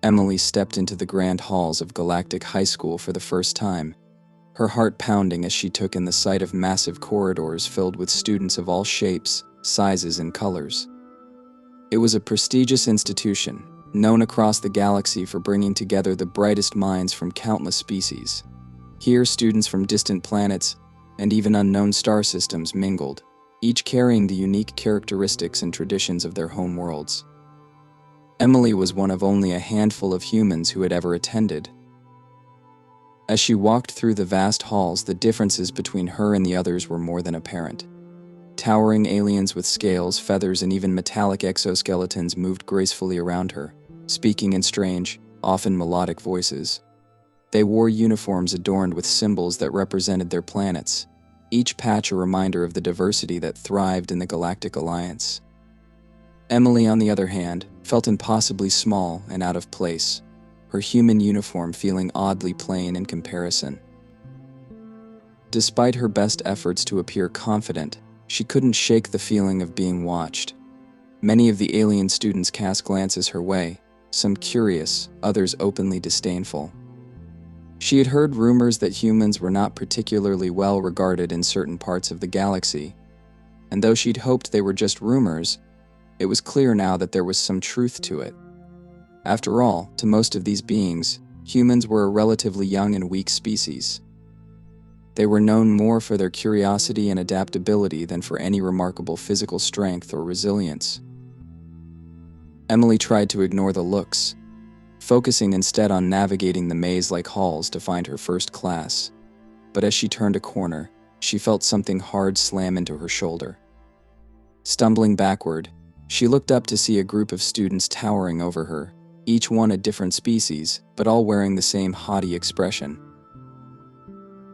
Emily stepped into the grand halls of Galactic High School for the first time, her heart pounding as she took in the sight of massive corridors filled with students of all shapes, sizes, and colors. It was a prestigious institution, known across the galaxy for bringing together the brightest minds from countless species. Here, students from distant planets and even unknown star systems mingled, each carrying the unique characteristics and traditions of their home worlds. Emily was one of only a handful of humans who had ever attended. As she walked through the vast halls, the differences between her and the others were more than apparent. Towering aliens with scales, feathers, and even metallic exoskeletons moved gracefully around her, speaking in strange, often melodic voices. They wore uniforms adorned with symbols that represented their planets, each patch a reminder of the diversity that thrived in the Galactic Alliance. Emily, on the other hand, felt impossibly small and out of place, her human uniform feeling oddly plain in comparison. Despite her best efforts to appear confident, she couldn't shake the feeling of being watched. Many of the alien students cast glances her way, some curious, others openly disdainful. She had heard rumors that humans were not particularly well regarded in certain parts of the galaxy, and though she'd hoped they were just rumors, it was clear now that there was some truth to it. After all, to most of these beings, humans were a relatively young and weak species. They were known more for their curiosity and adaptability than for any remarkable physical strength or resilience. Emily tried to ignore the looks, focusing instead on navigating the maze-like halls to find her first class. But as she turned a corner, she felt something hard slam into her shoulder. Stumbling backward, she looked up to see a group of students towering over her, each one a different species, but all wearing the same haughty expression.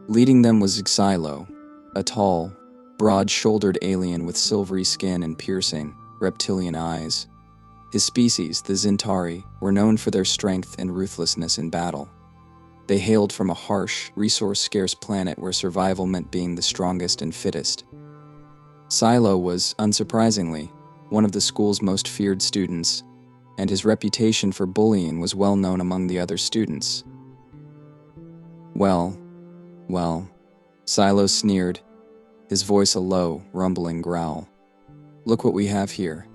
Leading them was Xylo, a tall, broad-shouldered alien with silvery skin and piercing, reptilian eyes. His species, the Zintari, were known for their strength and ruthlessness in battle. They hailed from a harsh, resource-scarce planet where survival meant being the strongest and fittest. Xylo was, unsurprisingly, one of the school's most feared students, and his reputation for bullying was well known among the other students. Well, Xylo sneered, his voice a low, rumbling growl. Look what we have here.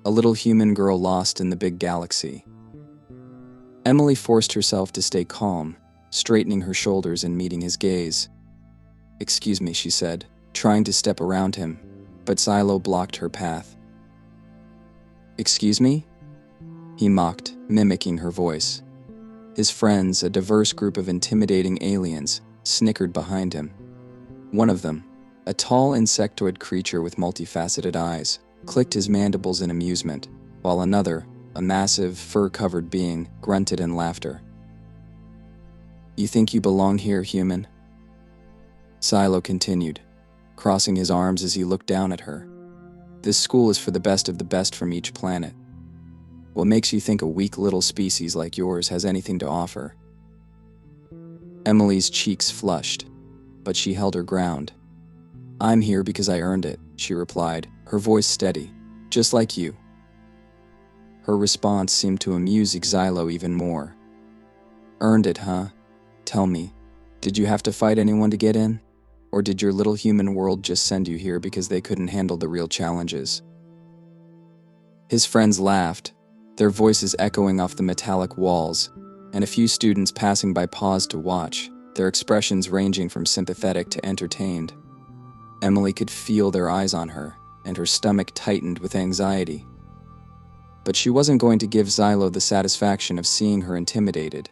A little human girl lost in the big galaxy. Emily forced herself to stay calm, straightening her shoulders and meeting his gaze. "Excuse me," she said, trying to step around him, but Xylo blocked her path. "Excuse me?" he mocked, mimicking her voice. His friends, a diverse group of intimidating aliens, snickered behind him. One of them, a tall insectoid creature with multifaceted eyes, clicked his mandibles in amusement, while another, a massive, fur-covered being, grunted in laughter. "You think you belong here, human?" Xylo continued, crossing his arms as he looked down at her. "This school is for the best of the best from each planet. What makes you think a weak little species like yours has anything to offer?" Emily's cheeks flushed, but she held her ground. "I'm here because I earned it," she replied, her voice steady, "just like you." Her response seemed to amuse Xylo even more. "Earned it, huh? Tell me, did you have to fight anyone to get in? Or did your little human world just send you here because they couldn't handle the real challenges?" His friends laughed, their voices echoing off the metallic walls, and a few students passing by paused to watch, their expressions ranging from sympathetic to entertained. Emily could feel their eyes on her, and her stomach tightened with anxiety. But she wasn't going to give Xylo the satisfaction of seeing her intimidated.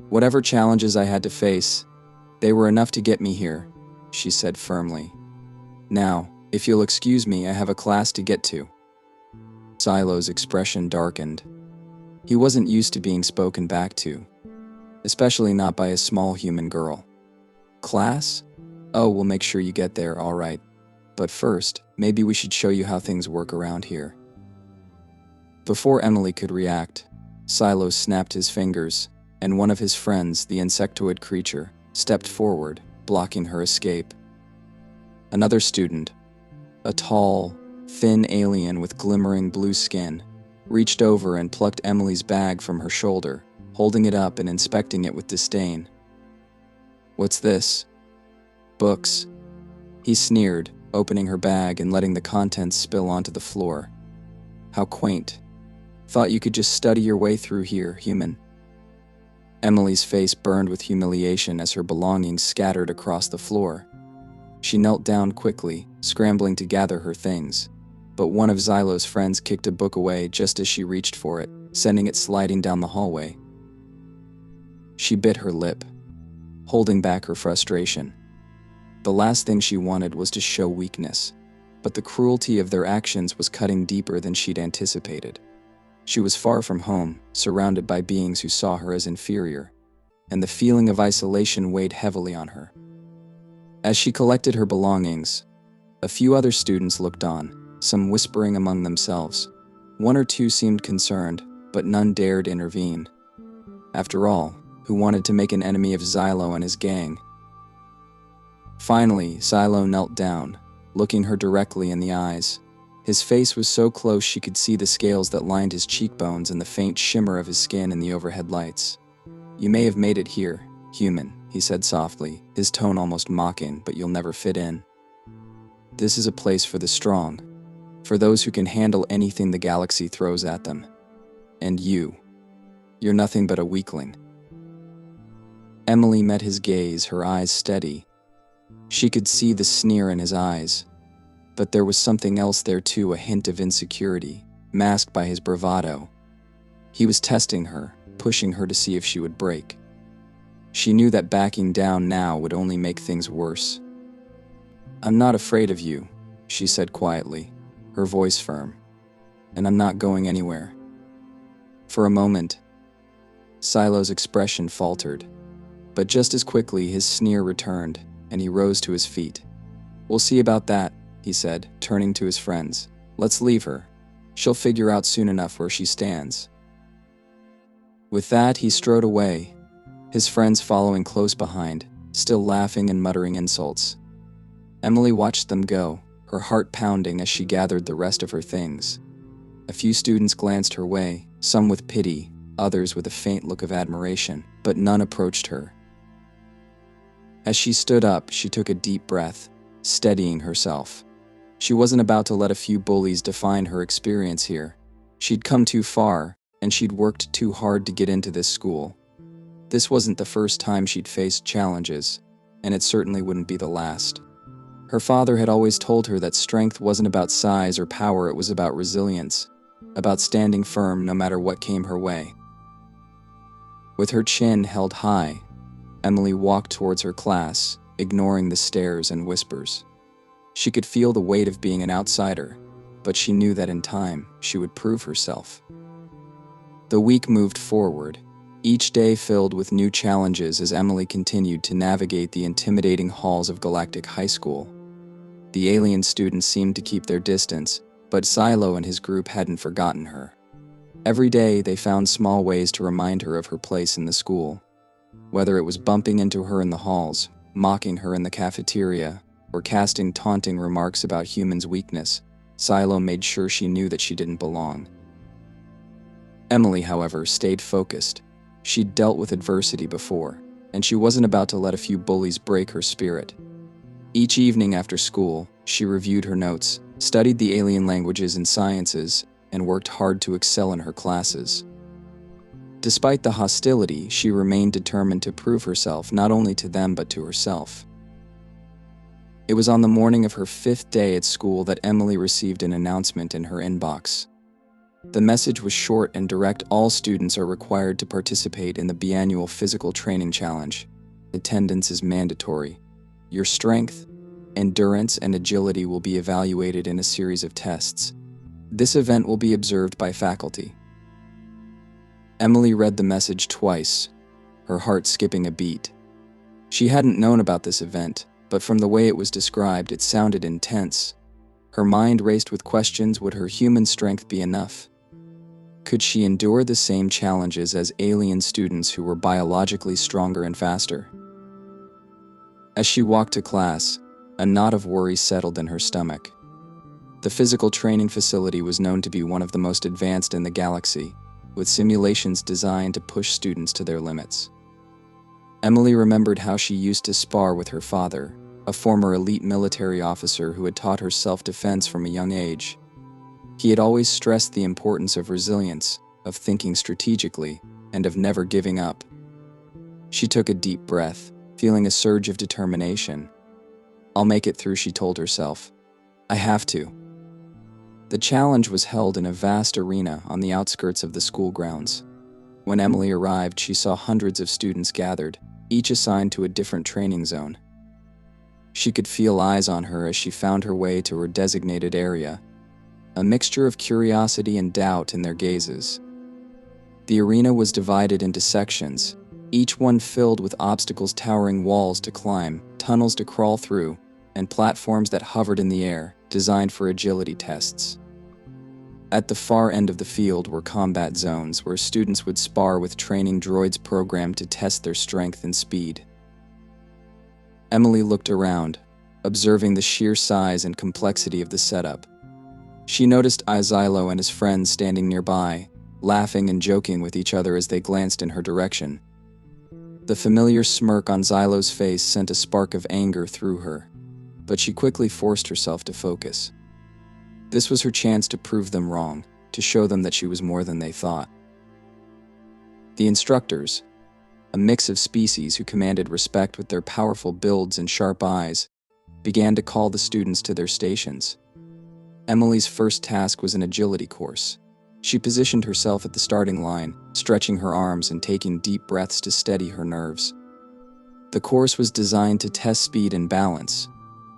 "Whatever challenges I had to face, they were enough to get me here," she said firmly. "Now, if you'll excuse me, I have a class to get to." Xylo's expression darkened. He wasn't used to being spoken back to, especially not by a small human girl. "Class? Oh, we'll make sure you get there, all right. But first, maybe we should show you how things work around here." Before Emily could react, Xylo snapped his fingers, and one of his friends, the insectoid creature, stepped forward, blocking her escape. Another student, a tall, thin alien with glimmering blue skin, reached over and plucked Emily's bag from her shoulder, holding it up and inspecting it with disdain. "What's this?" "Books," he sneered, opening her bag and letting the contents spill onto the floor. "How quaint. Thought you could just study your way through here, human." Emily's face burned with humiliation as her belongings scattered across the floor. She knelt down quickly, scrambling to gather her things, but one of Xylo's friends kicked a book away just as she reached for it, sending it sliding down the hallway. She bit her lip, holding back her frustration. The last thing she wanted was to show weakness, but the cruelty of their actions was cutting deeper than she'd anticipated. She was far from home, surrounded by beings who saw her as inferior, and the feeling of isolation weighed heavily on her. As she collected her belongings, a few other students looked on, some whispering among themselves. One or two seemed concerned, but none dared intervene. After all, who wanted to make an enemy of Xylo and his gang? Finally, Xylo knelt down, looking her directly in the eyes. His face was so close she could see the scales that lined his cheekbones and the faint shimmer of his skin in the overhead lights. "You may have made it here, human," he said softly, his tone almost mocking, "but you'll never fit in. This is a place for the strong, for those who can handle anything the galaxy throws at them. And you're nothing but a weakling." Emily met his gaze, her eyes steady. She could see the sneer in his eyes, but there was something else there too, a hint of insecurity, masked by his bravado. He was testing her, pushing her to see if she would break. She knew that backing down now would only make things worse. "I'm not afraid of you," she said quietly, her voice firm, "and I'm not going anywhere." For a moment, Xylo's expression faltered, but just as quickly his sneer returned, and he rose to his feet. "We'll see about that," he said, turning to his friends. "Let's leave her. She'll figure out soon enough where she stands." With that, he strode away, his friends following close behind, still laughing and muttering insults. Emily watched them go, her heart pounding as she gathered the rest of her things. A few students glanced her way, some with pity, others with a faint look of admiration, but none approached her. As she stood up, she took a deep breath, steadying herself. She wasn't about to let a few bullies define her experience here. She'd come too far, and she'd worked too hard to get into this school. This wasn't the first time she'd faced challenges, and it certainly wouldn't be the last. Her father had always told her that strength wasn't about size or power, it was about resilience, about standing firm no matter what came her way. With her chin held high, Emily walked towards her class, ignoring the stares and whispers. She could feel the weight of being an outsider, but she knew that in time, she would prove herself. The week moved forward, each day filled with new challenges as Emily continued to navigate the intimidating halls of Galactic High School. The alien students seemed to keep their distance, but Xylo and his group hadn't forgotten her. Every day, they found small ways to remind her of her place in the school. Whether it was bumping into her in the halls, mocking her in the cafeteria, or casting taunting remarks about humans' weakness, Xylo made sure she knew that she didn't belong. Emily, however, stayed focused. She'd dealt with adversity before, and she wasn't about to let a few bullies break her spirit. Each evening after school, she reviewed her notes, studied the alien languages and sciences, and worked hard to excel in her classes. Despite the hostility, she remained determined to prove herself not only to them but to herself. It was on the morning of her 5th day at school that Emily received an announcement in her inbox. The message was short and direct: all students are required to participate in the biannual physical training challenge. Attendance is mandatory. Your strength, endurance, and agility will be evaluated in a series of tests. This event will be observed by faculty. Emily read the message twice, her heart skipping a beat. She hadn't known about this event, but from the way it was described, it sounded intense. Her mind raced with questions: would her human strength be enough? Could she endure the same challenges as alien students who were biologically stronger and faster? As she walked to class, a knot of worry settled in her stomach. The physical training facility was known to be one of the most advanced in the galaxy, with simulations designed to push students to their limits. Emily remembered how she used to spar with her father, a former elite military officer who had taught her self-defense from a young age. He had always stressed the importance of resilience, of thinking strategically, and of never giving up. She took a deep breath, feeling a surge of determination. "I'll make it through," she told herself. "I have to." The challenge was held in a vast arena on the outskirts of the school grounds. When Emily arrived, she saw hundreds of students gathered, each assigned to a different training zone. She could feel eyes on her as she found her way to her designated area, a mixture of curiosity and doubt in their gazes. The arena was divided into sections, each one filled with obstacles, towering walls to climb, tunnels to crawl through, and platforms that hovered in the air, designed for agility tests. At the far end of the field were combat zones where students would spar with training droids programmed to test their strength and speed. Emily looked around, observing the sheer size and complexity of the setup. She noticed Xylo and his friends standing nearby, laughing and joking with each other as they glanced in her direction. The familiar smirk on Xylo's face sent a spark of anger through her, but she quickly forced herself to focus. This was her chance to prove them wrong, to show them that she was more than they thought. The instructors, a mix of species who commanded respect with their powerful builds and sharp eyes, began to call the students to their stations. Emily's first task was an agility course. She positioned herself at the starting line, stretching her arms and taking deep breaths to steady her nerves. The course was designed to test speed and balance,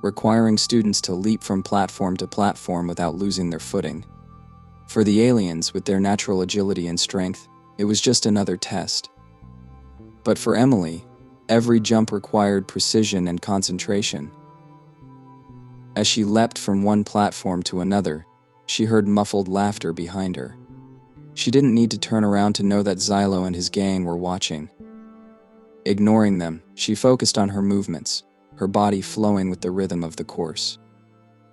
requiring students to leap from platform to platform without losing their footing. For the aliens, with their natural agility and strength, it was just another test. But for Emily, every jump required precision and concentration. As she leapt from one platform to another, she heard muffled laughter behind her. She didn't need to turn around to know that Xylo and his gang were watching. Ignoring them, she focused on her movements, her body flowing with the rhythm of the course.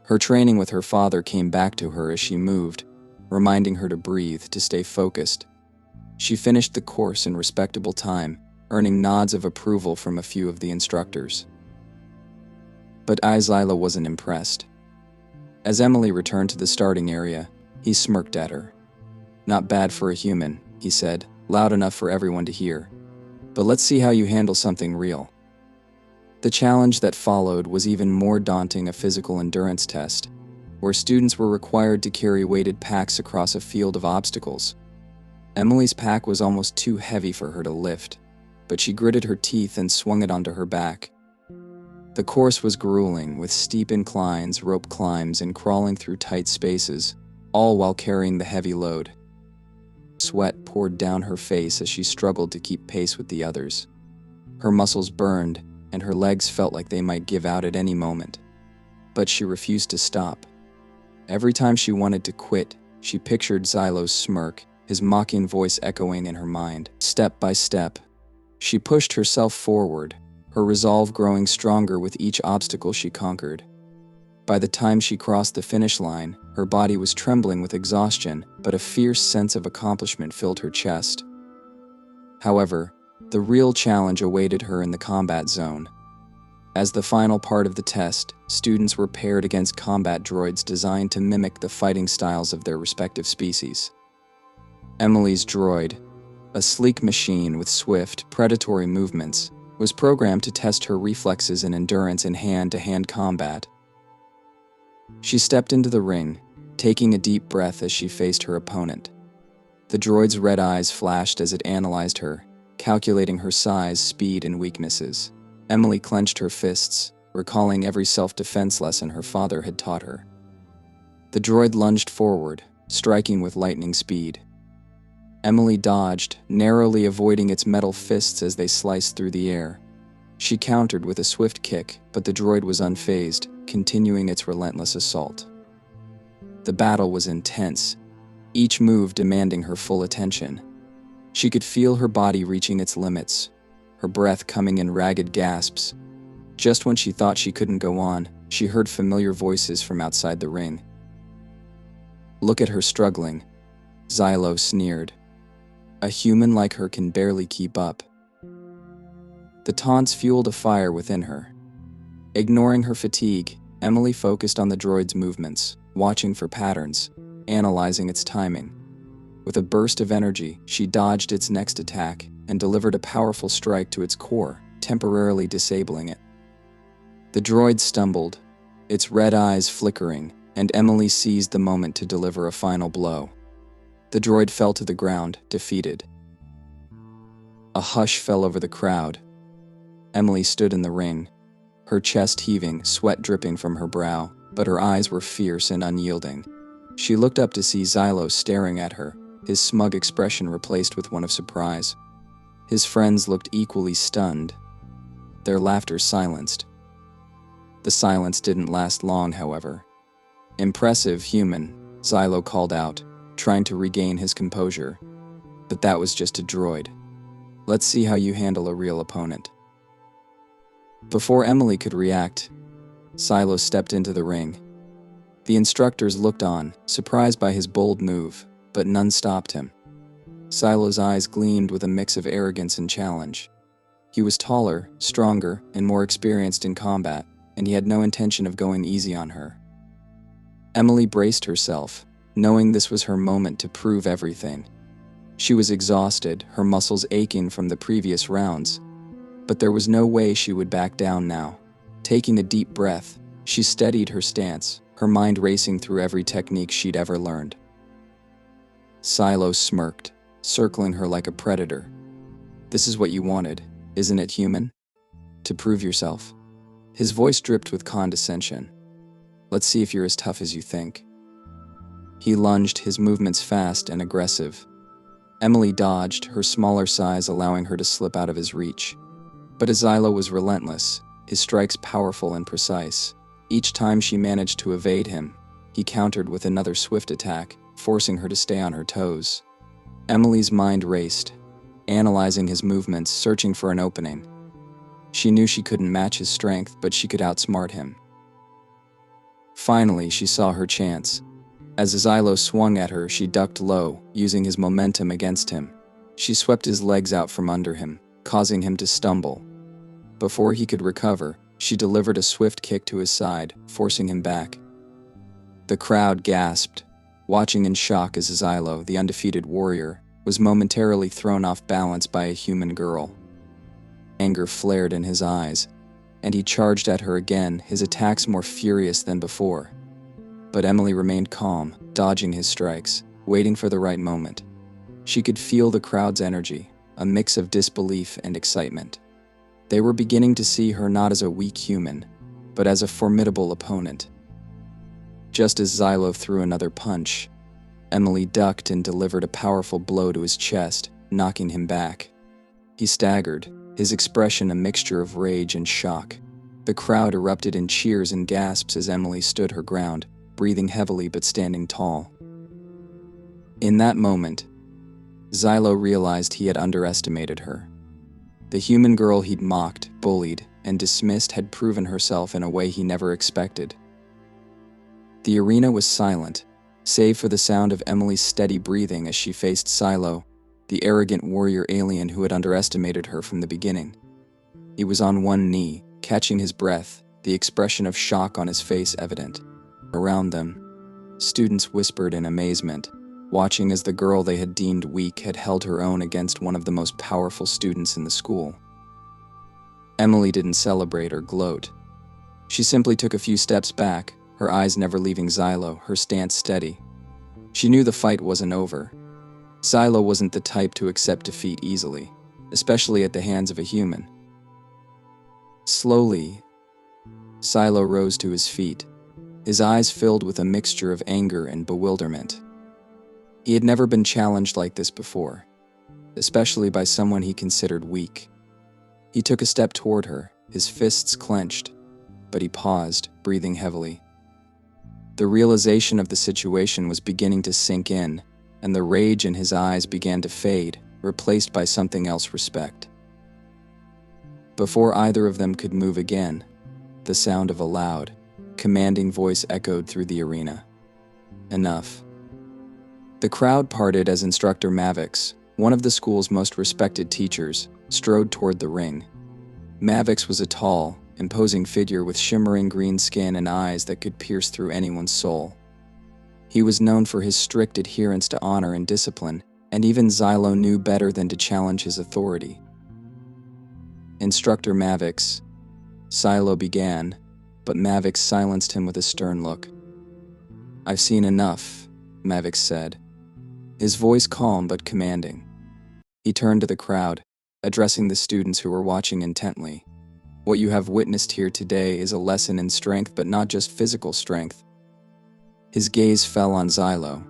Her training with her father came back to her as she moved, reminding her to breathe, to stay focused. She finished the course in respectable time, earning nods of approval from a few of the instructors. But Xylo wasn't impressed. As Emily returned to the starting area, he smirked at her. "Not bad for a human," he said, loud enough for everyone to hear. "But let's see how you handle something real." The challenge that followed was even more daunting, a physical endurance test, where students were required to carry weighted packs across a field of obstacles. Emily's pack was almost too heavy for her to lift, but she gritted her teeth and swung it onto her back. The course was grueling, with steep inclines, rope climbs, and crawling through tight spaces, all while carrying the heavy load. Sweat poured down her face as she struggled to keep pace with the others. Her muscles burned, and her legs felt like they might give out at any moment. But she refused to stop. Every time she wanted to quit, she pictured Xylo's smirk, his mocking voice echoing in her mind. Step by step, she pushed herself forward, her resolve growing stronger with each obstacle she conquered. By the time she crossed the finish line, her body was trembling with exhaustion, but a fierce sense of accomplishment filled her chest. However, the real challenge awaited her in the combat zone. As the final part of the test, students were paired against combat droids designed to mimic the fighting styles of their respective species. Emily's droid, a sleek machine with swift, predatory movements, was programmed to test her reflexes and endurance in hand-to-hand combat. She stepped into the ring, taking a deep breath as she faced her opponent. The droid's red eyes flashed as it analyzed her, calculating her size, speed, and weaknesses. Emily clenched her fists, recalling every self-defense lesson her father had taught her. The droid lunged forward, striking with lightning speed. Emily dodged, narrowly avoiding its metal fists as they sliced through the air. She countered with a swift kick, but the droid was unfazed, continuing its relentless assault. The battle was intense, each move demanding her full attention. She could feel her body reaching its limits, her breath coming in ragged gasps. Just when she thought she couldn't go on, she heard familiar voices from outside the ring. Look at her struggling, Xylo sneered. A human like her can barely keep up. The taunts fueled a fire within her. Ignoring her fatigue, Emily focused on the droid's movements, watching for patterns, analyzing its timing. With a burst of energy, she dodged its next attack and delivered a powerful strike to its core, temporarily disabling it. The droid stumbled, its red eyes flickering, and Emily seized the moment to deliver a final blow. The droid fell to the ground, defeated. A hush fell over the crowd. Emily stood in the ring, her chest heaving, sweat dripping from her brow, but her eyes were fierce and unyielding. She looked up to see Xylo staring at her, his smug expression replaced with one of surprise. His friends looked equally stunned, their laughter silenced. The silence didn't last long, however. "Impressive human," Xylo called out, trying to regain his composure. "But that was just a droid. Let's see how you handle a real opponent." Before Emily could react, Xylo stepped into the ring. The instructors looked on, surprised by his bold move, but none stopped him. Xylo's eyes gleamed with a mix of arrogance and challenge. He was taller, stronger, and more experienced in combat, and he had no intention of going easy on her. Emily braced herself, knowing this was her moment to prove everything. She was exhausted, her muscles aching from the previous rounds, but there was no way she would back down now. Taking a deep breath, she steadied her stance, her mind racing through every technique she'd ever learned. Xylo smirked, circling her like a predator. "This is what you wanted, isn't it, human? To prove yourself?" His voice dripped with condescension. "Let's see if you're as tough as you think." He lunged, his movements fast and aggressive. Emily dodged, her smaller size allowing her to slip out of his reach. But Xylo was relentless, his strikes powerful and precise. Each time she managed to evade him, he countered with another swift attack, forcing her to stay on her toes. Emily's mind raced, analyzing his movements, searching for an opening. She knew she couldn't match his strength, but she could outsmart him. Finally, she saw her chance. As Xylo swung at her, she ducked low, using his momentum against him. She swept his legs out from under him, causing him to stumble. Before he could recover, she delivered a swift kick to his side, forcing him back. The crowd gasped, watching in shock as Xylo, the undefeated warrior, was momentarily thrown off balance by a human girl. Anger flared in his eyes, and he charged at her again, his attacks more furious than before. But Emily remained calm, dodging his strikes, waiting for the right moment. She could feel the crowd's energy, a mix of disbelief and excitement. They were beginning to see her not as a weak human, but as a formidable opponent. Just as Xylo threw another punch, Emily ducked and delivered a powerful blow to his chest, knocking him back. He staggered, his expression a mixture of rage and shock. The crowd erupted in cheers and gasps as Emily stood her ground, breathing heavily but standing tall. In that moment, Xylo realized he had underestimated her. The human girl he'd mocked, bullied, and dismissed had proven herself in a way he never expected. The arena was silent, save for the sound of Emily's steady breathing as she faced Xylo, the arrogant warrior alien who had underestimated her from the beginning. He was on one knee, catching his breath, the expression of shock on his face evident. Around them, students whispered in amazement, watching as the girl they had deemed weak had held her own against one of the most powerful students in the school. Emily didn't celebrate or gloat. She simply took a few steps back, her eyes never leaving Xylo, her stance steady. She knew the fight wasn't over. Xylo wasn't the type to accept defeat easily, especially at the hands of a human. Slowly, Xylo rose to his feet, his eyes filled with a mixture of anger and bewilderment. He had never been challenged like this before, especially by someone he considered weak. He took a step toward her, his fists clenched, but he paused, breathing heavily. The realization of the situation was beginning to sink in, and the rage in his eyes began to fade, replaced by something else: respect. Before either of them could move again, the sound of a loud, commanding voice echoed through the arena. "Enough. The crowd parted as Instructor Mavix, one of the school's most respected teachers, strode toward the ring. Mavix was a tall, imposing figure with shimmering green skin and eyes that could pierce through anyone's soul. He was known for his strict adherence to honor and discipline, and even Xylo knew better than to challenge his authority. "Instructor Mavix," Xylo began, but Mavix silenced him with a stern look. "I've seen enough," Mavix said, his voice calm but commanding. He turned to the crowd, addressing the students who were watching intently. "What you have witnessed here today is a lesson in strength, but not just physical strength." His gaze fell on Xylo.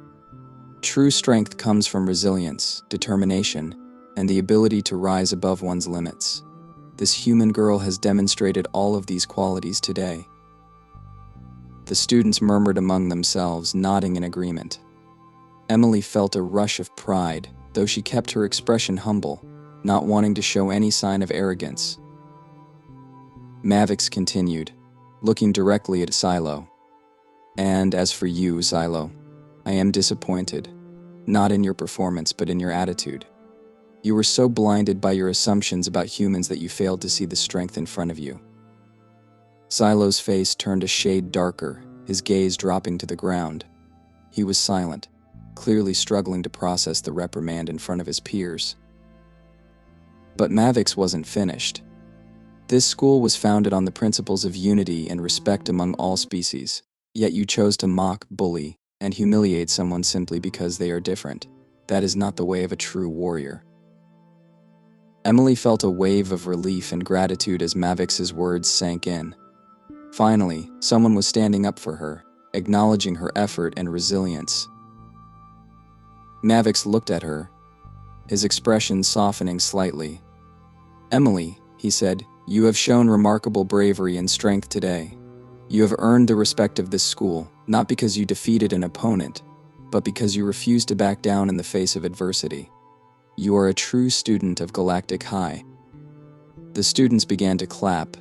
"True strength comes from resilience, determination, and the ability to rise above one's limits. This human girl has demonstrated all of these qualities today." The students murmured among themselves, nodding in agreement. Emily felt a rush of pride, though she kept her expression humble, not wanting to show any sign of arrogance. Mavix continued, looking directly at Xylo. "And as for you, Xylo, I am disappointed, not in your performance but in your attitude. You were so blinded by your assumptions about humans that you failed to see the strength in front of you." Xylo's face turned a shade darker, his gaze dropping to the ground. He was silent, clearly struggling to process the reprimand in front of his peers. But Mavix wasn't finished. "This school was founded on the principles of unity and respect among all species, yet you chose to mock, bully, and humiliate someone simply because they are different. That is not the way of a true warrior." Emily felt a wave of relief and gratitude as Mavix's words sank in. Finally, someone was standing up for her, acknowledging her effort and resilience. Mavix looked at her, his expression softening slightly. "Emily," he said, "you have shown remarkable bravery and strength today. You have earned the respect of this school, not because you defeated an opponent, but because you refused to back down in the face of adversity. You are a true student of Galactic High." The students began to clap,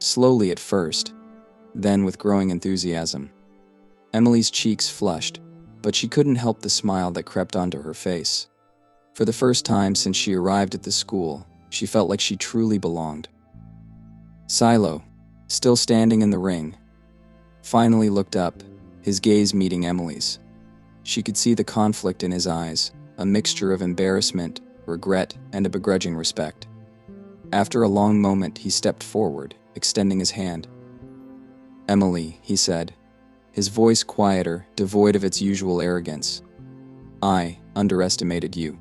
slowly at first, then with growing enthusiasm. Emily's cheeks flushed, but she couldn't help the smile that crept onto her face. For the first time since she arrived at the school, she felt like she truly belonged. Xylo, still standing in the ring, finally looked up, his gaze meeting Emily's. She could see the conflict in his eyes, a mixture of embarrassment, regret, and a begrudging respect. After a long moment, he stepped forward, extending his hand. "Emily," he said, his voice quieter, devoid of its usual arrogance. "I underestimated you.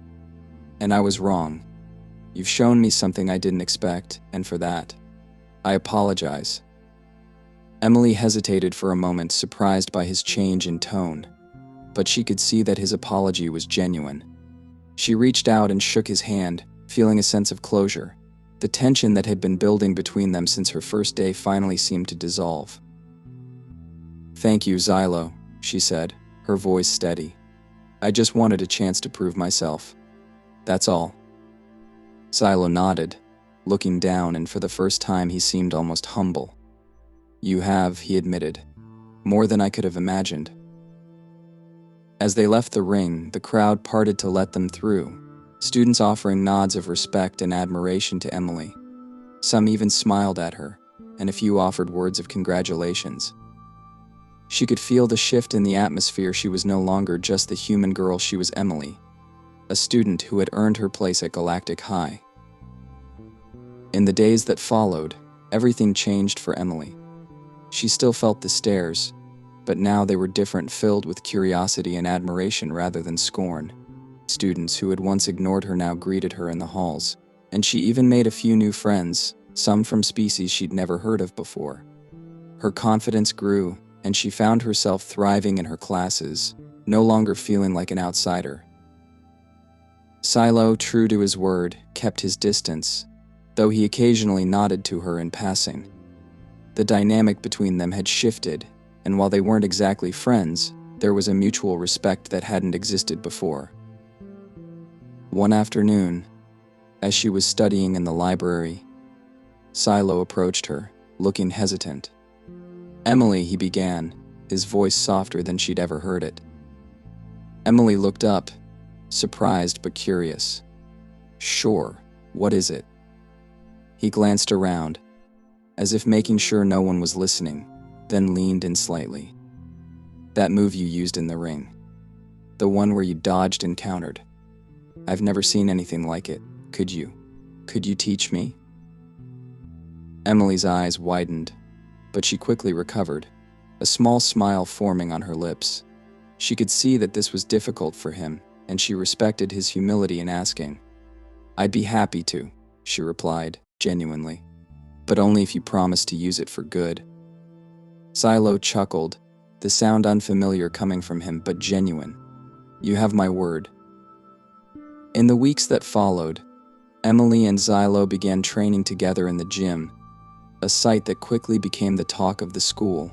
And I was wrong. You've shown me something I didn't expect, and for that, I apologize." Emily hesitated for a moment, surprised by his change in tone, but she could see that his apology was genuine. She reached out and shook his hand, feeling a sense of closure. The tension that had been building between them since her first day finally seemed to dissolve. "Thank you, Xylo," she said, her voice steady. "I just wanted a chance to prove myself. That's all." Xylo nodded, looking down, and for the first time he seemed almost humble. "You have," he admitted, "more than I could have imagined." As they left the ring, the crowd parted to let them through, students offering nods of respect and admiration to Emily. Some even smiled at her, and a few offered words of congratulations. She could feel the shift in the atmosphere. She was no longer just the human girl, she was Emily, a student who had earned her place at Galactic High. In the days that followed, everything changed for Emily. She still felt the stares, but now they were different, filled with curiosity and admiration rather than scorn. Students who had once ignored her now greeted her in the halls, and she even made a few new friends, some from species she'd never heard of before. Her confidence grew, and she found herself thriving in her classes, no longer feeling like an outsider. Xylo, true to his word, kept his distance, though he occasionally nodded to her in passing. The dynamic between them had shifted, and while they weren't exactly friends, there was a mutual respect that hadn't existed before. One afternoon, as she was studying in the library, Xylo approached her, looking hesitant. "Emily," he began, his voice softer than she'd ever heard it. Emily looked up, surprised but curious. Sure, what is it? He glanced around, as if making sure no one was listening, then leaned in slightly. That move you used in the ring. The one where you dodged and countered. I've never seen anything like it. Could you teach me? Emily's eyes widened, but she quickly recovered, a small smile forming on her lips. She could see that this was difficult for him, and she respected his humility in asking. I'd be happy to, she replied, genuinely, but only if you promise to use it for good. Silo chuckled, the sound unfamiliar coming from him but genuine. You have my word. In the weeks that followed, Emily and Xylo began training together in the gym, a sight that quickly became the talk of the school.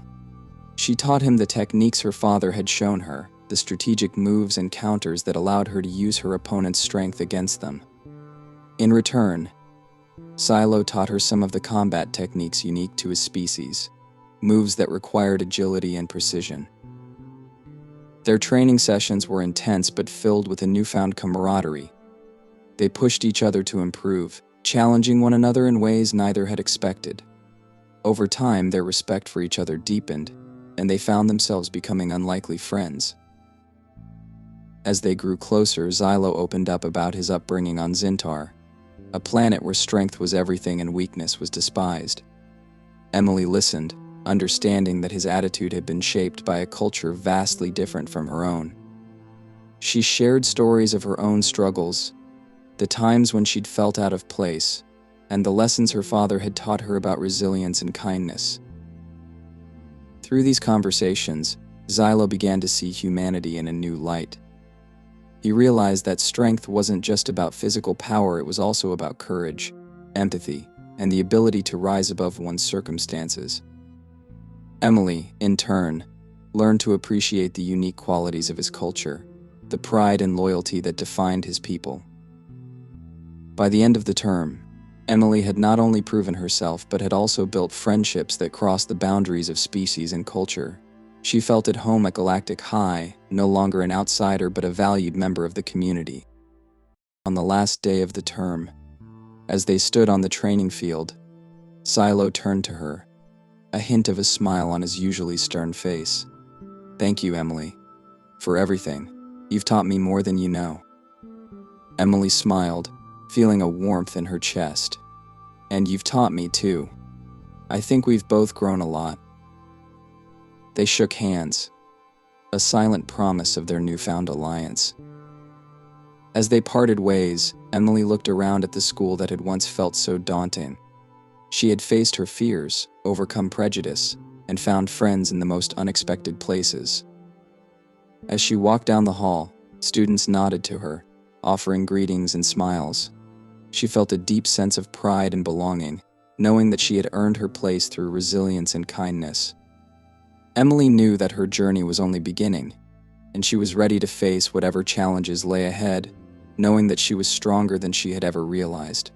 She taught him the techniques her father had shown her, the strategic moves and counters that allowed her to use her opponent's strength against them. In return, Xylo taught her some of the combat techniques unique to his species, moves that required agility and precision. Their training sessions were intense but filled with a newfound camaraderie. They pushed each other to improve, challenging one another in ways neither had expected. Over time, their respect for each other deepened, and they found themselves becoming unlikely friends. As they grew closer, Xylo opened up about his upbringing on Xintar, a planet where strength was everything and weakness was despised. Emily listened, understanding that his attitude had been shaped by a culture vastly different from her own. She shared stories of her own struggles, the times when she'd felt out of place, and the lessons her father had taught her about resilience and kindness. Through these conversations, Xylo began to see humanity in a new light. He realized that strength wasn't just about physical power, it was also about courage, empathy, and the ability to rise above one's circumstances. Emily, in turn, learned to appreciate the unique qualities of his culture, the pride and loyalty that defined his people. By the end of the term, Emily had not only proven herself but had also built friendships that crossed the boundaries of species and culture. She felt at home at Galactic High, no longer an outsider but a valued member of the community. On the last day of the term, as they stood on the training field, Xylo turned to her, a hint of a smile on his usually stern face. Thank you, Emily, for everything. You've taught me more than you know. Emily smiled, feeling a warmth in her chest. And you've taught me too. I think we've both grown a lot. They shook hands, a silent promise of their newfound alliance. As they parted ways, Emily looked around at the school that had once felt so daunting. She had faced her fears, overcome prejudice, and found friends in the most unexpected places. As she walked down the hall, students nodded to her, offering greetings and smiles. She felt a deep sense of pride and belonging, knowing that she had earned her place through resilience and kindness. Emily knew that her journey was only beginning, and she was ready to face whatever challenges lay ahead, knowing that she was stronger than she had ever realized.